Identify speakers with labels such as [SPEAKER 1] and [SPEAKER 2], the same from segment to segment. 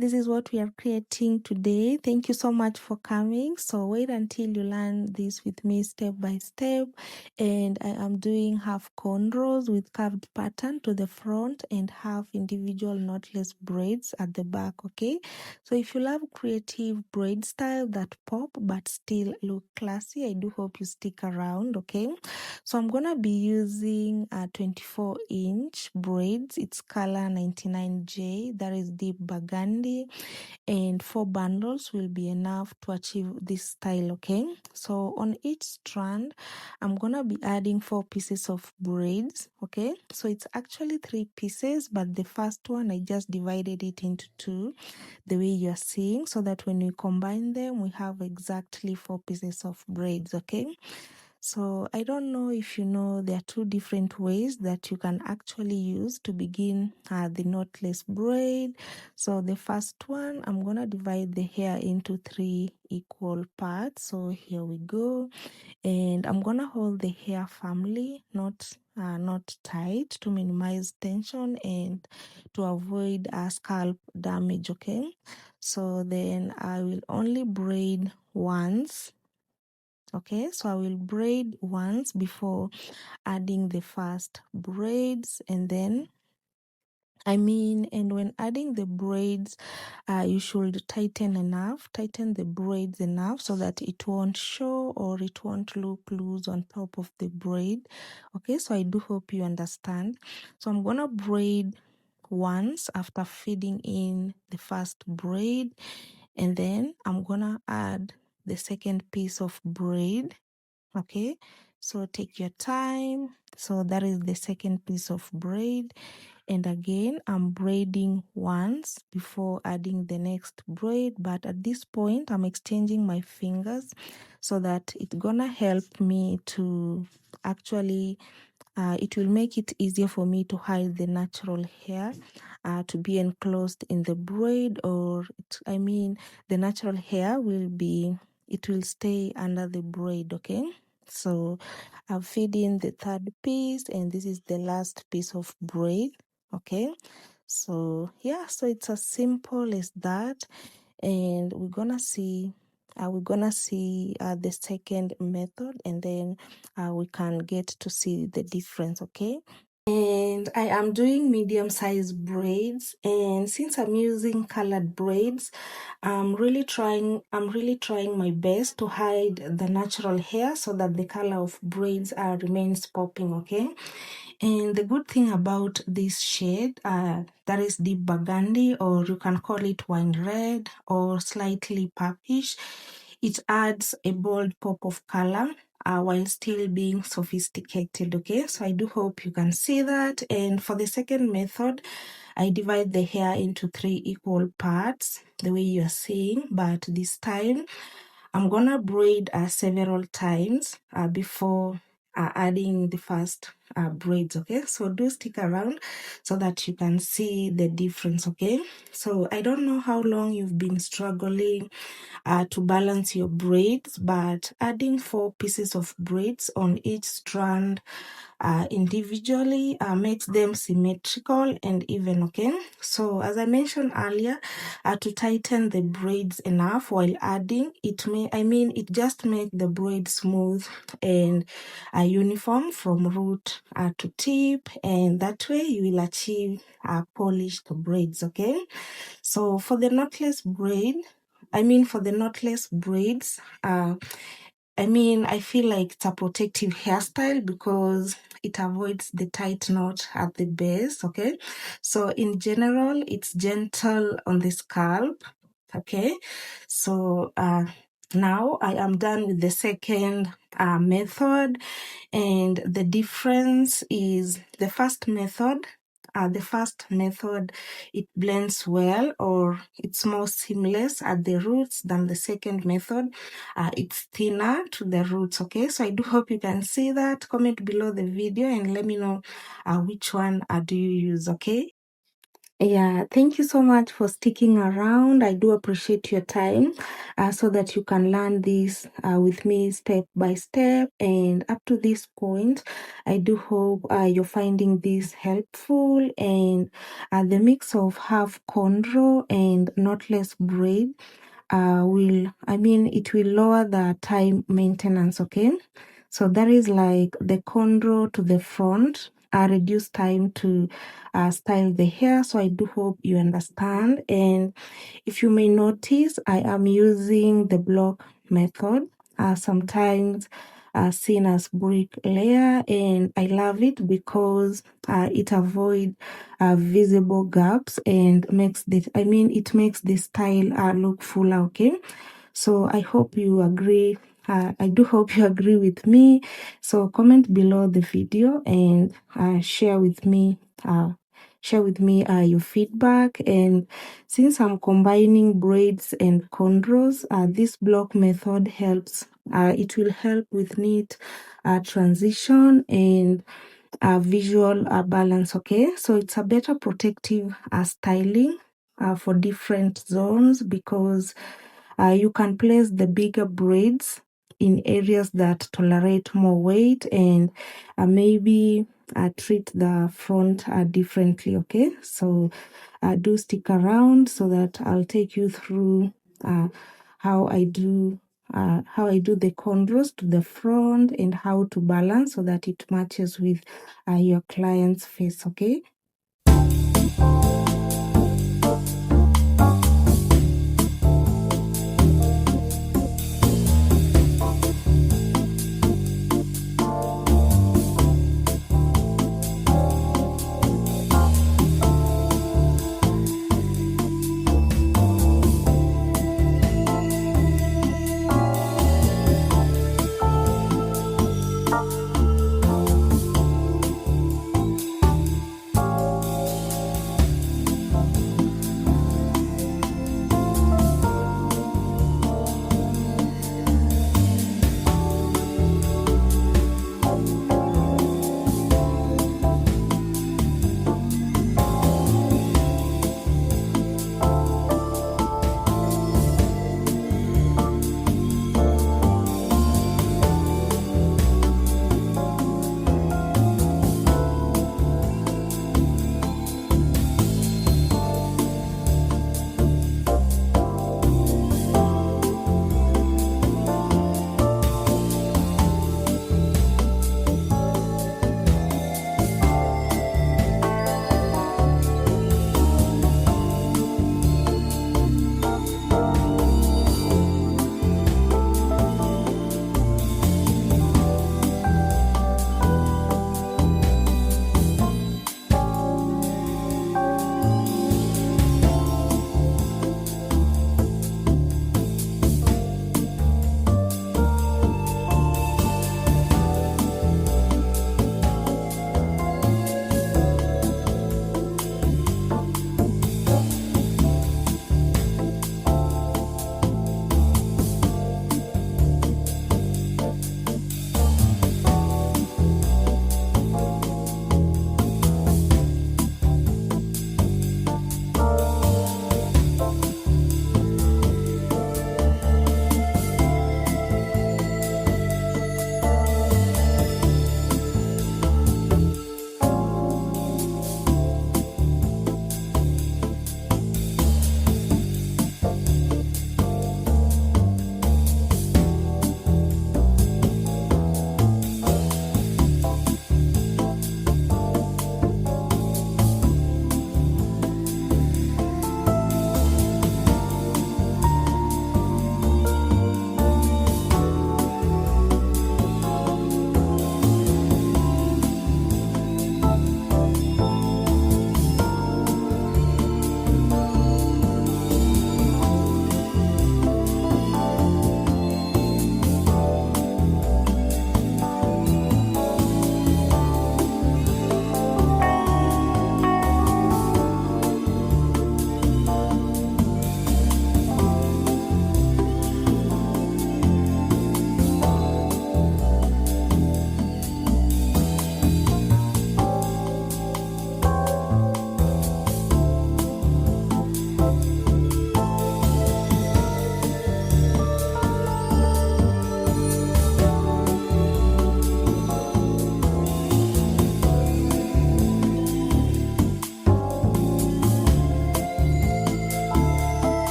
[SPEAKER 1] this is what we are creating today. Thank you so much for coming. So wait until you learn this with me step by step. And I am doing half cornrows with curved pattern to the front and half individual knotless braids at the back. Okay, so if you love creative braid style that pop but still look classy, I do hope you stick around. Okay, so I'm gonna be using a 24-inch braids. It's color 99J, that is deep burgundy, and 4 bundles will be enough to achieve this style. Okay, so on each strand I'm gonna be adding 4 pieces of braids. Okay, so it's actually 3 pieces, but the first one I just divided it into 2 the way you're seeing, so that when we combine them we have exactly 4 pieces of braids. Okay, so I don't know if you know, there are 2 different ways that you can actually use to begin the knotless braid. So the first one, I'm gonna divide the hair into 3 equal parts. So here we go, and I'm gonna hold the hair firmly, not tight, to minimize tension and to avoid scalp damage. Okay, so then I will only braid once. Okay, so I will braid once before adding the first braids, and then and when adding the braids, you should tighten the braids enough so that it won't show or it won't look loose on top of the braid. Okay, so I do hope you understand. So I'm gonna braid once after feeding in the first braid, and then I'm gonna add the second piece of braid. Okay, so take your time. So that is the second piece of braid, and again I'm braiding once before adding the next braid, but at this point I'm exchanging my fingers so that it's gonna help me to actually it will make it easier for me to hide the natural hair to be enclosed in the braid, or the natural hair will stay under the braid. Okay, so I've fed in the third piece, and this is the last piece of braid. Okay, so yeah, so it's as simple as that, and we're gonna see the second method, and then we can get to see the difference. Okay, and I am doing medium size braids, and since I'm using colored braids, I'm really trying my best to hide the natural hair so that the color of braids remains popping. Okay, and the good thing about this shade, that is deep burgundy, or you can call it wine red or slightly purplish, it adds a bold pop of color while still being sophisticated. Okay, so I do hope you can see that. And for the second method, I divide the hair into 3 equal parts the way you're seeing, but this time I'm gonna braid several times before adding the first braids. Okay, so do stick around so that you can see the difference. Okay, so I don't know how long you've been struggling to balance your braids, but adding 4 pieces of braids on each strand individually makes them symmetrical and even. Okay, so as I mentioned earlier, to tighten the braids enough while adding, it just makes the braid smooth and uniform from root to tip, and that way you will achieve polished braids. Okay, so for the knotless braids, I feel like it's a protective hairstyle because it avoids the tight knot at the base. Okay, so in general, it's gentle on the scalp. Okay, so now I am done with the second method, and the difference is the first method. It blends well, or it's more seamless at the roots than the second method. It's thinner to the roots. Okay, so I do hope you can see that. Comment below the video and let me know which one do you use. Okay, Yeah, thank you so much for sticking around. I do appreciate your time so that you can learn this with me step by step. And up to this point, I do hope you're finding this helpful. And the mix of half cornrow and knotless braid it will lower the time maintenance, okay? So that is like the cornrow to the front, reduce time to style the hair. So I do hope you understand. And if you may notice, I am using the block method, sometimes seen as brick layer, and I love it because it avoids visible gaps and it makes the style look fuller, okay? So I hope you agree. I do hope you agree with me. So comment below the video and share with me your feedback. And since I'm combining braids and cornrows, this block method helps. It will help with neat transition and visual balance, okay? So it's a better protective styling for different zones because you can place the bigger braids in areas that tolerate more weight and maybe treat the front differently, okay? So do stick around so that I'll take you through how I do the cornrows to the front and how to balance so that it matches with your client's face, okay?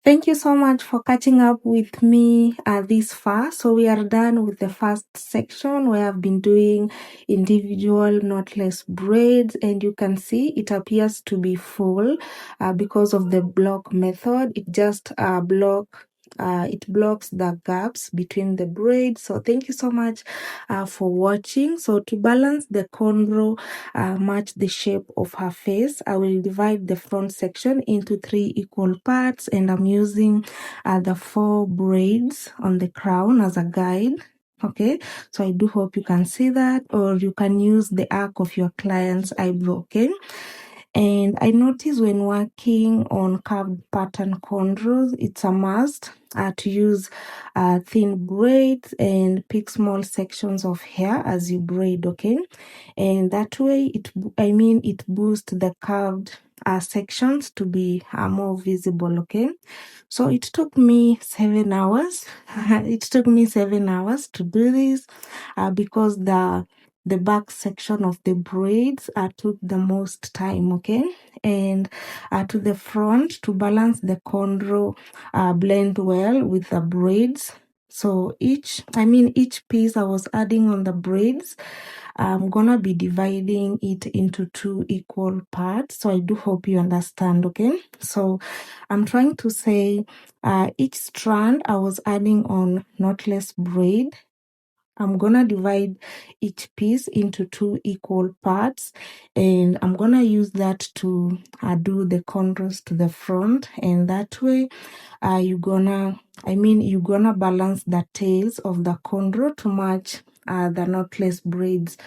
[SPEAKER 1] Thank you so much for catching up with me this far. So we are done with the first section where I've been doing individual knotless braids, and you can see it appears to be full because of the block method. It just it blocks the gaps between the braids. So thank you so much for watching. So to balance the cornrow match the shape of her face, I will divide the front section into 3 equal parts, and I'm using the 4 braids on the crown as a guide. Okay, so I do hope you can see that, or you can use the arc of your client's eyebrow. Okay, and I notice when working on curved pattern cornrows, it's a must to use thin braids and pick small sections of hair as you braid. Okay, and that way it boosts the curved sections to be more visible. Okay, so it took me 7 hours. It took me 7 hours to do this because the back section of the braids took the most time. Okay, and to the front, to balance the cornrow blend well with the braids. So each piece I was adding on the braids, I'm gonna be dividing it into 2 equal parts. So I do hope you understand. Okay, so I'm trying to say each strand I was adding on knotless braid, I'm gonna divide each piece into 2 equal parts, and I'm gonna use that to do the cornrows to the front, and that way you're gonna balance the tails of the cornrow to match the knotless braids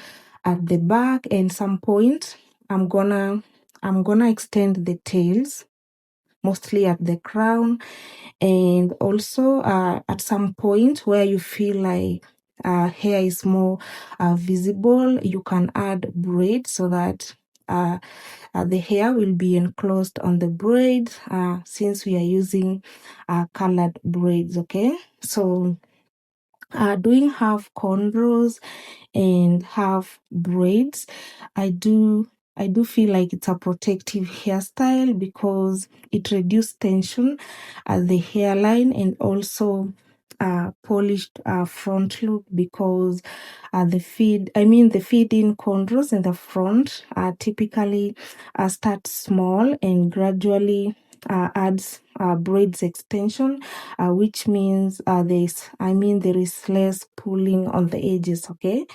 [SPEAKER 1] at the back. And some point I'm gonna extend the tails mostly at the crown, and also at some point where you feel like hair is more visible, you can add braids so that the hair will be enclosed on the braid since we are using colored braids. Okay, so doing half cornrows and half braids, I do feel like it's a protective hairstyle because it reduces tension at the hairline, and also polished front look because the feed-in cornrows in the front typically start small and gradually adds braids extension, which means there is less pulling on the edges. Okay,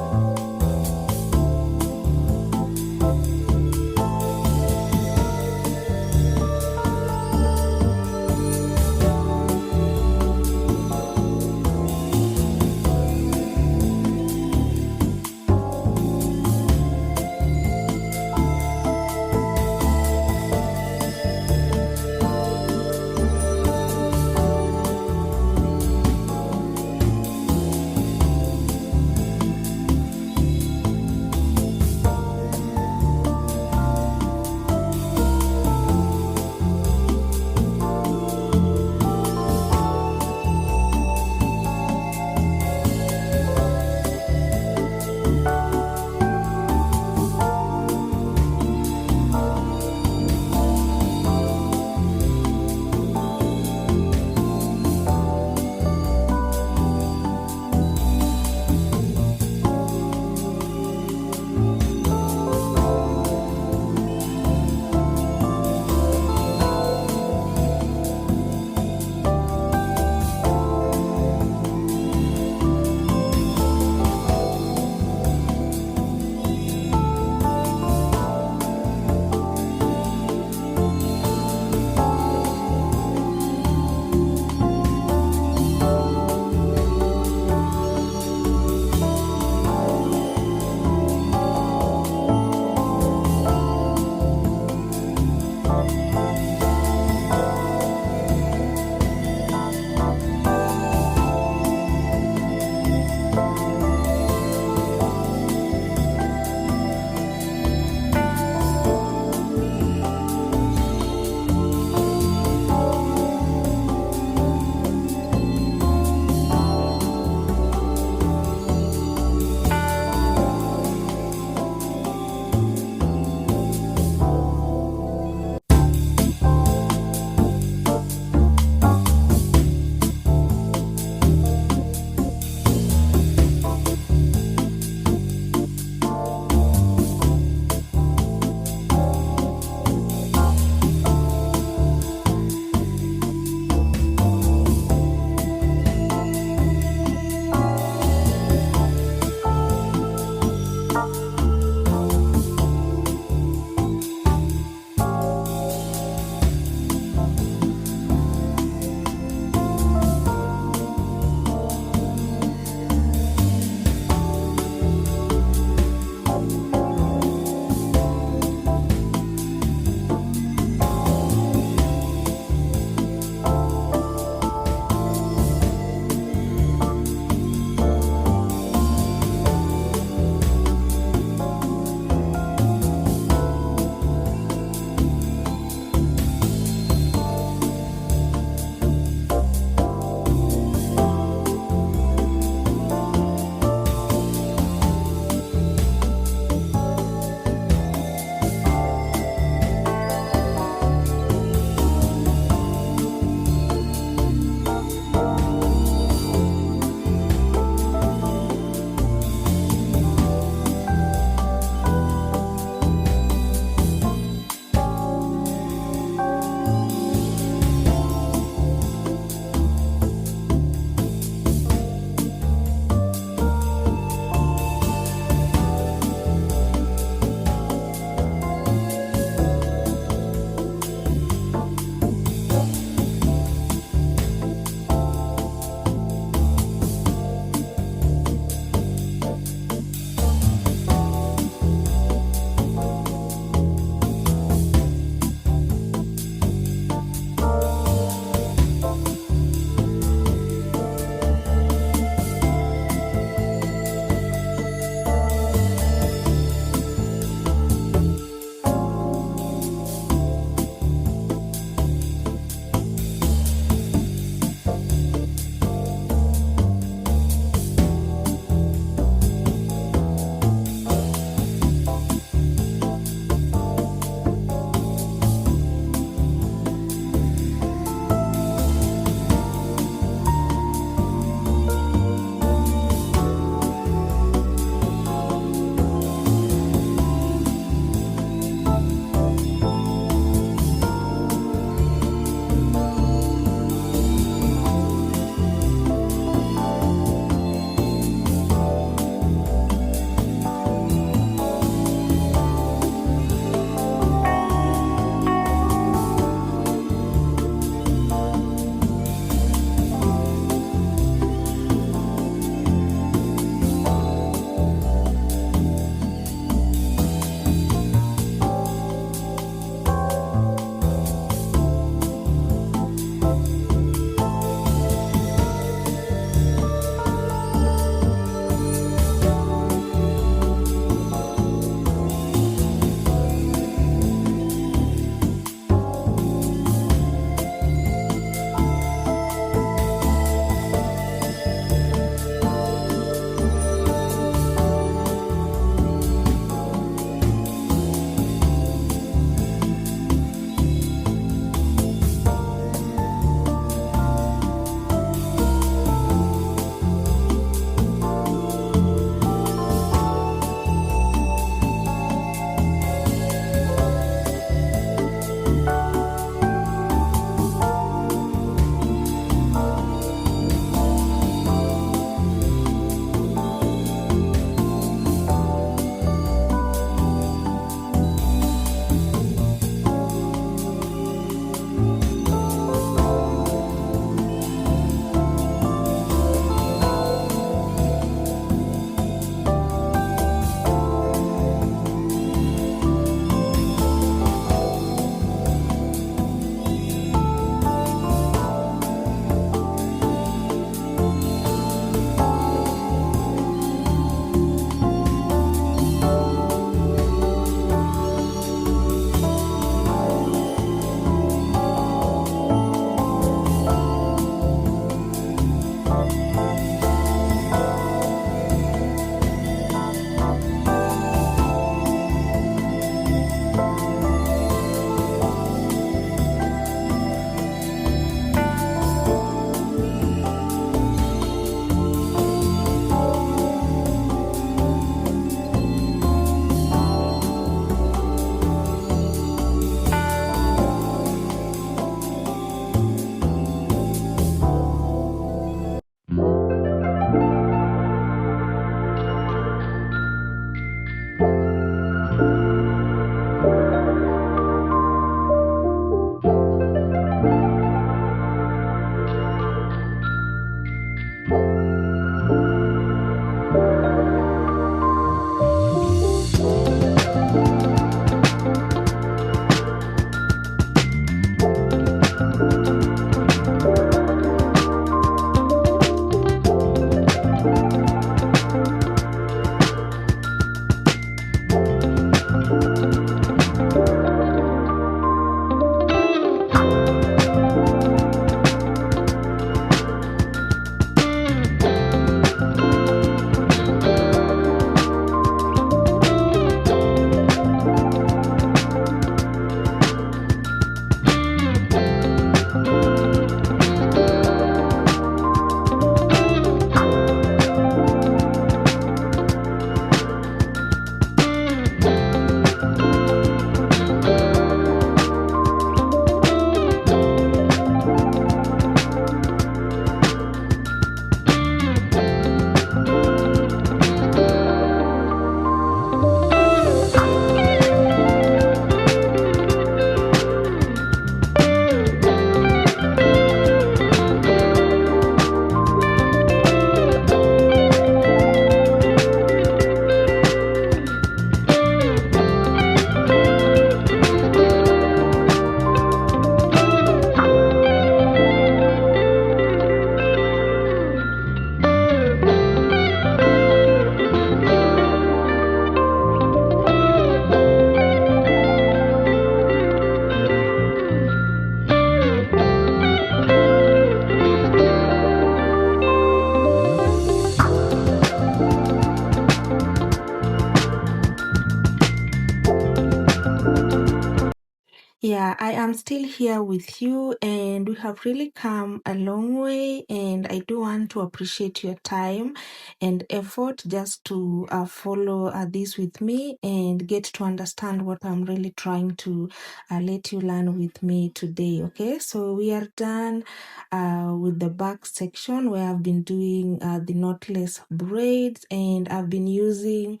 [SPEAKER 1] Yeah, I am still here with you, and we have really come a long way. And I do want to appreciate your time and effort just to follow this with me and get to understand what I'm really trying to let you learn with me today. Okay, so we are done with the back section where I've been doing the knotless braids, and I've been using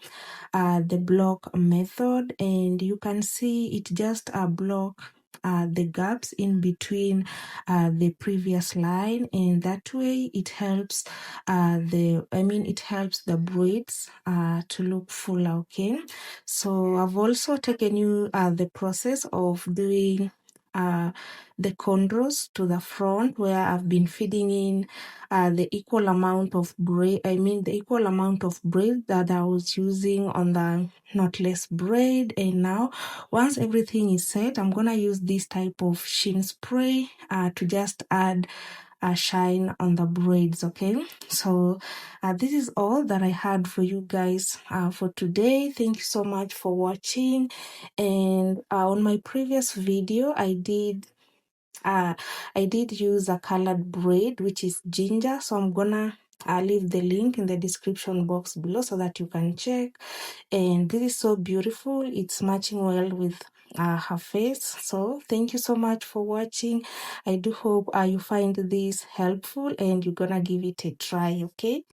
[SPEAKER 1] the block method, and you can see it just block the gaps in between the previous line, and that way it helps it helps the braids to look fuller. Okay, so I've also taken you the process of doing the cornrows to the front, where I've been feeding in the equal amount of braid, the equal amount of braid that I was using on the knotless braid. And now, once everything is set, I'm gonna use this type of sheen spray to just add a shine on the braids. Okay, so this is all that I had for you guys for today. Thank you so much for watching. And on my previous video, I did use a colored braid, which is ginger. So I'm gonna leave the link in the description box below so that you can check. And this is so beautiful. It's matching well with her face. So thank you so much for watching. I do hope you find this helpful and you're gonna give it a try. Okay.